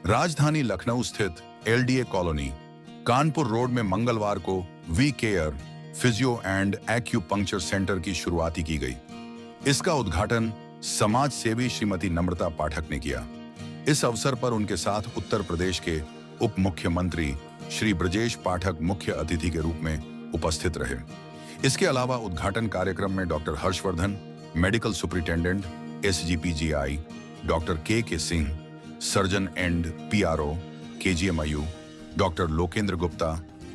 राजधानी लखनऊ स्थित LDA colony Kanpur road में मंगलवार को V care physio and acupuncture centre की शुरुआत की गई। इसका उद्घाटन समाज सेवी श्रीमती नम्रता पाठक ने किया। इस अवसर पर उनके साथ उत्तर प्रदेश के उप मुख्यमंत्री श्री ब्रजेश पाठक मुख्य अतिथि के रूप में उपस्थित रहे। इसके अलावा उद्घाटन कार्यक्रम में doctor Harshvardhan, medical superintendent SGPGI, doctor K Singh, surgeon and PRO KGMIU, doctor Lokendra Gupta,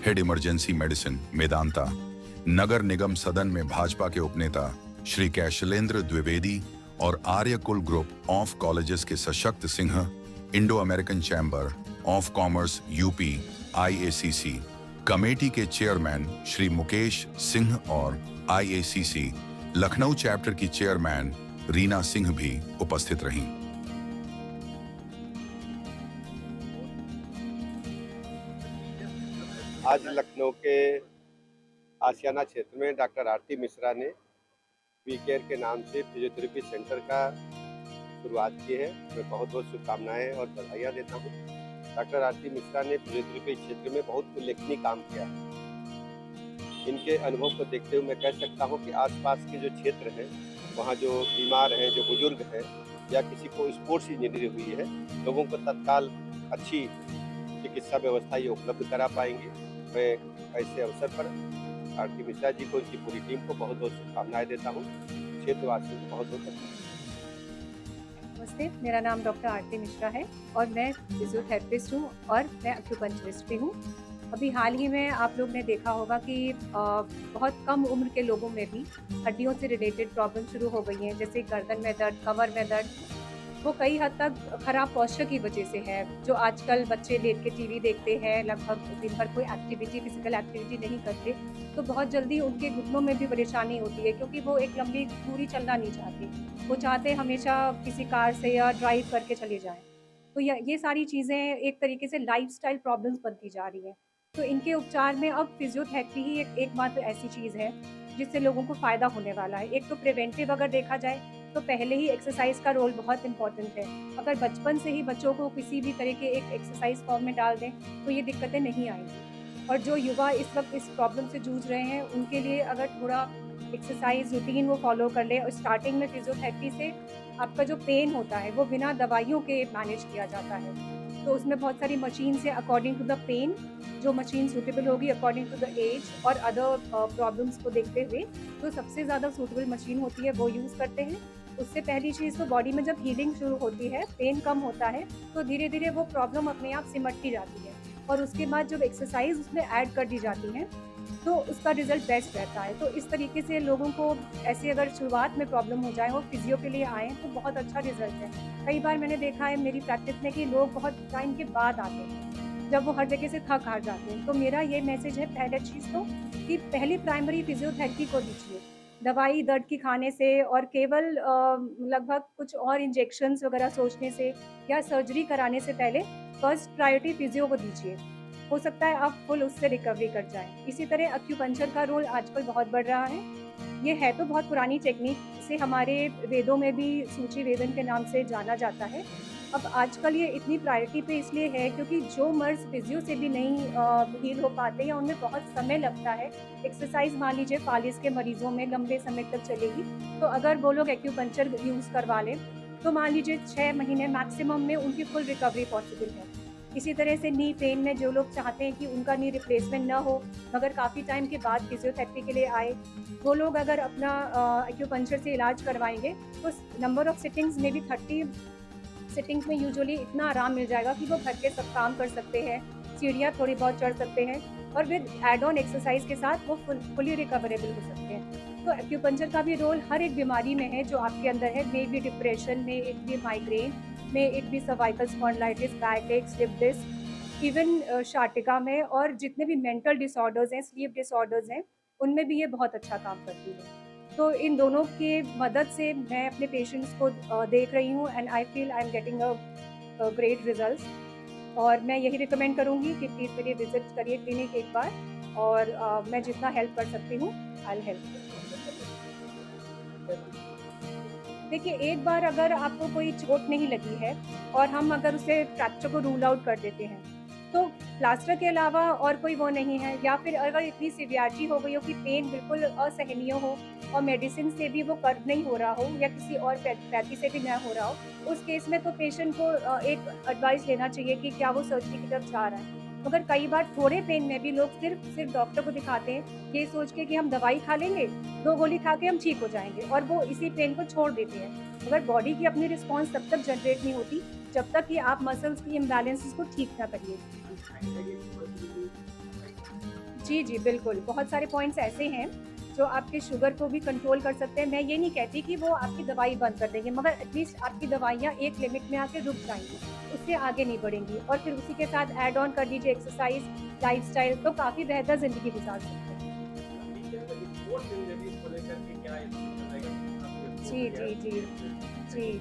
head emergency medicine Medanta, नगर निगम सदन में भाजपा के उपनेता श्री कैशलेंद्र द्विवेदी और आर्य कुल ग्रुप ऑफ कॉलेजेस के Sashakt Singh, Indo American chamber of commerce UP IACC committee के चेयरमैन श्री मुकेश सिंह और आईएसीसी लखनऊ चैप्टर की चेयरमैन रीना सिंह भी उपस्थित रहीं। आज लखनऊ के आशियाना क्षेत्र में डॉक्टर आरती मिश्रा ने वी केयर के नाम से फिजियोथेरेपी सेंटर का शुरुआत की है। मैं बहुत बहुत शुभकामनाएं और बधाइयाँ देता हूँ। डॉक्टर आरती मिश्रा ने फिजियोथेरेपी क्षेत्र में बहुत उल्लेखनीय काम किया है। इनके अनुभव को देखते हुए मैं कह सकता हूँ कि आसपास के जो क्षेत्र हैं, वहाँ जो बीमार हैं, जो बुजुर्ग हैं या किसी को स्पोर्ट्स इंजरी हुई है, लोगों को तत्काल अच्छी चिकित्सा व्यवस्था ये उपलब्ध करा पाएंगे। मैं ऐसे अवसर पर आरती मिश्रा जी को, उनकी पूरी टीम को बहुत बहुत शुभकामनाएं देता हूँ। क्षेत्रवासियों को बहुत बहुत धन्यवाद। नमस्ते, मेरा नाम डॉक्टर आरती मिश्रा है और मैं फिजियोथेरेपिस्ट हूँ और मैं एक्यूपंक्चरिस्ट भी हूँ। अभी हाल ही में आप लोग ने देखा होगा कि बहुत कम उम्र के लोगों में भी हड्डियों से रिलेटेड प्रॉब्लम शुरू हो गई हैं, जैसे गर्दन में दर्द, कमर में दर्द। वो कई हद तक खराब पोस्चर की वजह से है। जो आजकल बच्चे लेट के टीवी देखते हैं, लगभग दिन भर कोई फिजिकल एक्टिविटी नहीं करते, तो बहुत जल्दी उनके घुटनों में भी परेशानी होती है, क्योंकि वो एक लंबी दूरी चलना नहीं चाहते। वो चाहते हमेशा किसी कार से या ड्राइव करके चले जाएं। तो ये सारी चीज़ें एक तरीके से लाइफस्टाइल प्रॉब्लम्स बनती जा रही हैं। तो इनके उपचार में अब फिजियोथेरेपी ही एकमात्र ऐसी चीज़ है जिससे लोगों को फ़ायदा होने वाला है। एक तो प्रिवेंटिव अगर देखा जाए तो पहले ही एक्सरसाइज का रोल बहुत इम्पॉर्टेंट है। अगर बचपन से ही बच्चों को किसी भी तरह के एक एक्सरसाइज फॉर्म में डाल दें तो ये दिक्कतें नहीं आएंगी। और जो युवा इस वक्त इस प्रॉब्लम से जूझ रहे हैं, उनके लिए अगर थोड़ा एक्सरसाइज रूटीन वो फॉलो कर ले, और स्टार्टिंग में फिजियोथेरेपी से आपका जो पेन होता है वो बिना दवाइयों के मैनेज किया जाता है। तो उसमें बहुत सारी मशीन्स हैं अकॉर्डिंग टू द पेन, जो मशीन सूटेबल होगी अकॉर्डिंग टू द एज और अदर प्रॉब्लम्स को देखते हुए। तो सबसे ज़्यादा सूटेबल मशीन होती है वो यूज़ करते हैं। उससे पहली चीज़ तो बॉडी में जब हीलिंग शुरू होती है, पेन कम होता है, तो धीरे धीरे वो प्रॉब्लम अपने आप सिमटती जाती है। और उसके बाद जब एक्सरसाइज उसमें ऐड कर दी जाती हैं तो उसका रिजल्ट बेस्ट रहता है। तो इस तरीके से लोगों को ऐसे अगर शुरुआत में प्रॉब्लम हो जाए और फिजियो के लिए आएँ तो बहुत अच्छा रिजल्ट है। कई बार मैंने देखा है मेरी प्रैक्टिस में कि लोग बहुत टाइम के बाद आते हैं, जब वो हर जगह से थक हार जाते हैं। तो मेरा ये मैसेज है पहले चीज़ तो कि पहले प्राइमरी फिजियोथेरेपी को दीजिए। दवाई दर्द की खाने से और केवल लगभग कुछ और इंजेक्शंस वगैरह सोचने से या सर्जरी कराने से पहले फर्स्ट प्रायोरिटी फिजियो को दीजिए। हो सकता है आप फुल उससे रिकवरी कर जाएँ। इसी तरह एक्यूपंक्चर का रोल आजकल बहुत बढ़ रहा है। ये है तो बहुत पुरानी टेक्निक, इसे हमारे वेदों में भी सूची वेदन के नाम से जाना जाता है। अब आजकल ये इतनी प्रायोरिटी पे इसलिए है क्योंकि जो मर्ज़ फिजियो से भी नहीं हील हो पाते या उनमें बहुत समय लगता है। एक्सरसाइज मान लीजिए फालिस के मरीज़ों में लंबे समय तक चलेगी, तो अगर वो लोग एक्यूपंक्चर यूज़ करवा लें तो मान लीजिए 6 महीने मैक्सिमम में उनकी फुल रिकवरी पॉसिबल है। इसी तरह से नी पेन में जो लोग चाहते हैं कि उनका नी रिप्लेसमेंट ना हो, मगर काफ़ी टाइम के बाद फिजियोथेरेपी के लिए आए, वो लोग अगर अपना एक्यूपंक्चर से इलाज करवाएंगे तो नंबर ऑफ सिटिंग्स में भी 30 सिटिंग्स में यूजुअली इतना आराम मिल जाएगा कि वो घर के सब काम कर सकते हैं, सीढ़ियाँ थोड़ी बहुत चढ़ सकते हैं और विद एड ऑन एक्सरसाइज के साथ वो फुली रिकवरेबल हो सकते हैं। तो एक्यूपंक्चर का भी रोल हर एक बीमारी में है जो आपके अंदर है, may be depression, may it be migraine, may it be cervical spondylitis, backache, slip disc, even sciatica में, और जितने भी मेंटल डिसऑर्डर्स हैं, स्लीप डिसऑर्डर्स हैं, उनमें भी ये बहुत अच्छा काम करती है। तो इन दोनों की मदद से मैं अपने पेशेंट्स को देख रही हूँ and I feel I am getting a great results. और मैं यही रिकमेंड करूँगी कि प्लीज़ मेरी विजिट करिए क्लिनिक एक बार, और मैं जितना हेल्प कर सकती हूँ आई विल हेल्प। देखिए, एक बार अगर आपको कोई चोट नहीं लगी है और हम अगर उसे फ्रैक्चर को रूल आउट कर देते हैं, तो प्लास्टर के अलावा और कोई वो नहीं है, या फिर अगर इतनी सिवियरिटी हो गई हो कि पेन बिल्कुल असहनीय हो और मेडिसिन से भी वो कम नहीं हो रहा हो या किसी और पैथी से भी ना हो रहा हो, उस केस में तो पेशेंट को एक एडवाइस लेना चाहिए कि क्या वो सर्जरी की तरफ जा रहा है। मगर कई बार थोड़े पेन में भी लोग सिर्फ सिर्फ डॉक्टर को दिखाते हैं, ये सोच के कि हम दवाई खा लेंगे, 2 गोली खा के हम ठीक हो जाएँगे, और वो इसी पेन को छोड़ देते हैं। मगर बॉडी की अपनी रिस्पॉन्स तब तक जनरेट नहीं होती, जब तक कि आप मसल्स की इम्बैलेंसेस को ठीक ना करिए। जी, जी, बिल्कुल। बहुत सारे पॉइंट्स ऐसे हैं जो आपके शुगर को भी कंट्रोल कर सकते हैं। मैं ये नहीं कहती कि वो आपकी दवाई बंद कर देंगे, मगर एटलीस्ट आपकी दवाइयाँ एक लिमिट में आके रुक जाएँगी, उससे आगे नहीं बढ़ेंगी, और फिर उसी के साथ ऐड ऑन कर दीजिए एक्सरसाइज़, लाइफ़स्टाइल, तो काफ़ी बेहतर ज़िंदगी गुज़ार सकते हैं। जी, जी, जी। जी।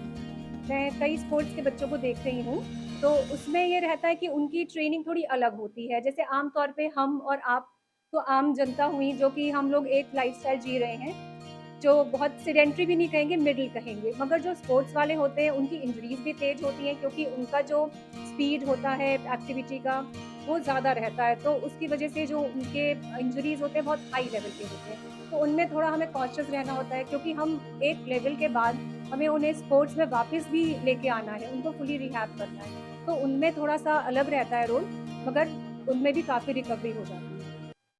मैं कई स्पोर्ट्स के बच्चों को देख रही हूँ, तो उसमें ये रहता है कि उनकी ट्रेनिंग थोड़ी अलग होती है। जैसे आम तौर पे हम और आप तो आम जनता हुई, जो कि हम लोग एक लाइफ़स्टाइल जी रहे हैं, जो बहुत सेडेंटरी भी नहीं कहेंगे, मिडल कहेंगे। मगर जो स्पोर्ट्स वाले होते हैं, उनकी इंजरीज़ भी तेज़ होती हैं, क्योंकि उनका जो स्पीड होता है एक्टिविटी का, वो ज़्यादा रहता है। तो उसकी वजह से जो उनके इंजरीज़ होते हैं, बहुत हाई लेवल के होते हैं। तो उनमें थोड़ा हमें कॉशियस रहना होता है, क्योंकि हम एक लेवल के बाद हमें उन्हें स्पोर्ट्स में वापस भी लेके आना है, उनको फुली रिहैब करना है। तो उनमें थोड़ा-सा अलग रहता है रोल, मगर उनमें भी काफ़ी रिकवरी हो जाती है।